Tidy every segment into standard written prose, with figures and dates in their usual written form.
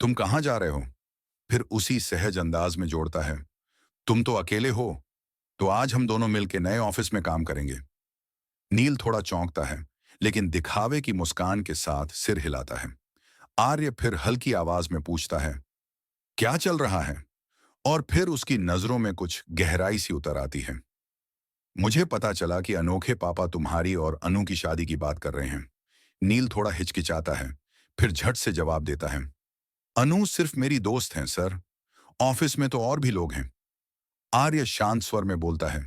तुम कहाँ जा रहे हो? फिर उसी सहज अंदाज में जोड़ता है, तुम तो अकेले हो, तो आज हम दोनों मिलकर नए ऑफिस में काम करेंगे। नील थोड़ा चौंकता है, लेकिन दिखावे की मुस्कान के साथ सिर हिलाता है। आर्य फिर हल्की आवाज में पूछता है, क्या चल रहा है? और फिर उसकी नजरों में कुछ गहराई सी उतर आती है। मुझे पता चला कि अनोखे पापा तुम्हारी और अनु की शादी की बात कर रहे हैं। नील थोड़ा हिचकिचाता है, फिर झट से जवाब देता है, अनु सिर्फ मेरी दोस्त हैं सर, ऑफिस में तो और भी लोग हैं। आर्य शांत स्वर में बोलता है,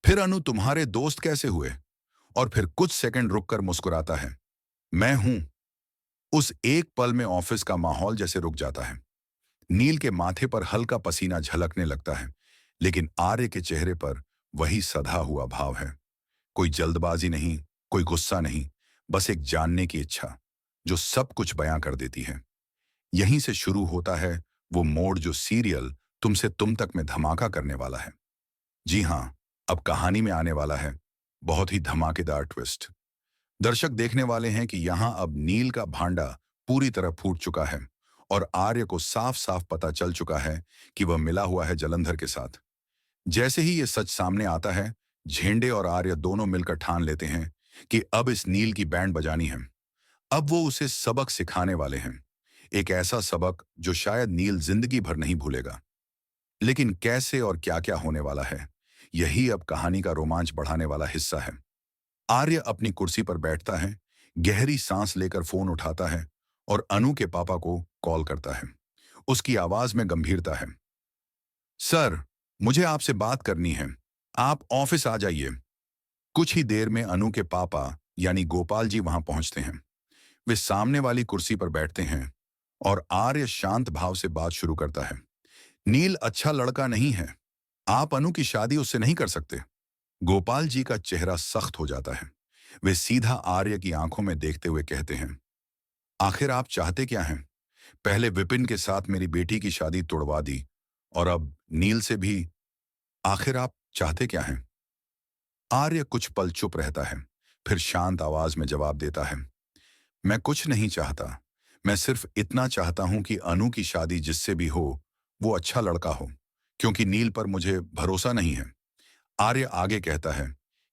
फिर अनु तुम्हारे दोस्त कैसे हुए? और फिर कुछ सेकंड रुककर मुस्कुराता है, मैं हूं। उस एक पल में ऑफिस का माहौल जैसे रुक जाता है। नील के माथे पर हल्का पसीना झलकने लगता है, लेकिन आर्य के चेहरे पर वही सधा हुआ भाव है। कोई जल्दबाजी नहीं, कोई गुस्सा नहीं, बस एक जानने की इच्छा जो सब कुछ बयां कर देती है। यहीं से शुरू होता है वो मोड़ जो सीरियल तुमसे तुम तक में धमाका करने वाला है। जी हाँ, अब कहानी में आने वाला है बहुत ही धमाकेदार ट्विस्ट। दर्शक देखने वाले हैं कि यहाँ अब नील का भांडा पूरी तरह फूट चुका है और आर्य को साफ साफ पता चल चुका है कि वह मिला हुआ है जलंधर के साथ। जैसे ही ये सच सामने आता है, झेंडे और आर्य दोनों मिलकर ठान लेते हैं कि अब इस नील की बैंड बजानी है। अब वो उसे सबक सिखाने वाले हैं, एक ऐसा सबक जो शायद नील जिंदगी भर नहीं भूलेगा। लेकिन कैसे और क्या क्या होने वाला है, यही अब कहानी का रोमांच बढ़ाने वाला हिस्सा है। आर्य अपनी कुर्सी पर बैठता है, गहरी सांस लेकर फोन उठाता है और अनु के पापा को कॉल करता है। उसकी आवाज में गंभीरता है, सर, मुझे आपसे बात करनी है, आप ऑफिस आ जाइए। कुछ ही देर में अनु के पापा यानी गोपाल जी वहां पहुंचते हैं। वे सामने वाली कुर्सी पर बैठते हैं और आर्य शांत भाव से बात शुरू करता है, नील अच्छा लड़का नहीं है, आप अनु की शादी उससे नहीं कर सकते। गोपाल जी का चेहरा सख्त हो जाता है। वे सीधा आर्य की आंखों में देखते हुए कहते हैं, आखिर आप चाहते क्या हैं? पहले विपिन के साथ मेरी बेटी की शादी तोड़वा दी और अब नील से भी। आखिर आप चाहते क्या हैं? आर्य कुछ पल चुप रहता है, फिर शांत आवाज में जवाब देता है, मैं कुछ नहीं चाहता। मैं सिर्फ इतना चाहता हूं कि अनु की शादी जिससे भी हो वो अच्छा लड़का हो, क्योंकि नील पर मुझे भरोसा नहीं है। आर्य आगे कहता है,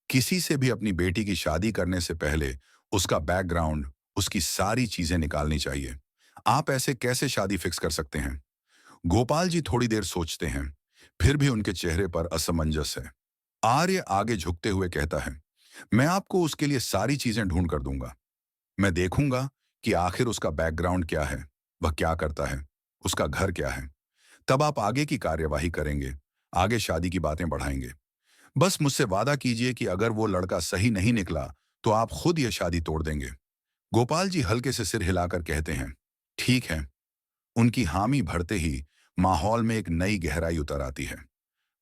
किसी से भी अपनी बेटी की शादी करने से पहले उसका बैकग्राउंड, उसकी सारी चीजें निकालनी चाहिए। आप ऐसे कैसे शादी फिक्स कर सकते हैं? गोपाल जी थोड़ी देर सोचते हैं, फिर भी उनके चेहरे पर असमंजस है। आर्य आगे झुकते हुए कहता है, मैं आपको उसके लिए सारी चीजें ढूंढ कर दूंगा। मैं देखूंगा कि आखिर उसका बैकग्राउंड क्या है, वह क्या करता है, उसका घर क्या है। तब आप आगे की कार्यवाही करेंगे, आगे शादी की बातें बढ़ाएंगे। बस मुझसे वादा कीजिए कि अगर वो लड़का सही नहीं निकला तो आप खुद ये शादी तोड़ देंगे। गोपाल जी हल्के से सिर हिलाकर कहते हैं, ठीक है। उनकी हामी भरते ही माहौल में एक नई गहराई उतर आती है।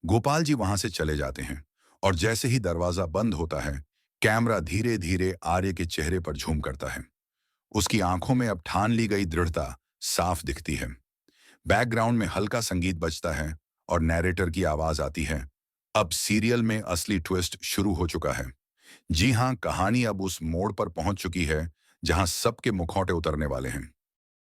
गोपाल जी वहां से चले जाते हैं और जैसे ही दरवाजा बंद होता है, कैमरा धीरे धीरे आर्य के चेहरे पर झूम करता है। उसकी आंखों में अब ठान ली गई दृढ़ता साफ दिखती है। बैकग्राउंड में हल्का संगीत बजता है और नैरेटर की आवाज आती है, अब सीरियल में असली ट्विस्ट शुरू हो चुका है। जी हां, कहानी अब उस मोड़ पर पहुंच चुकी है जहां सबके मुखौटे उतरने वाले हैं।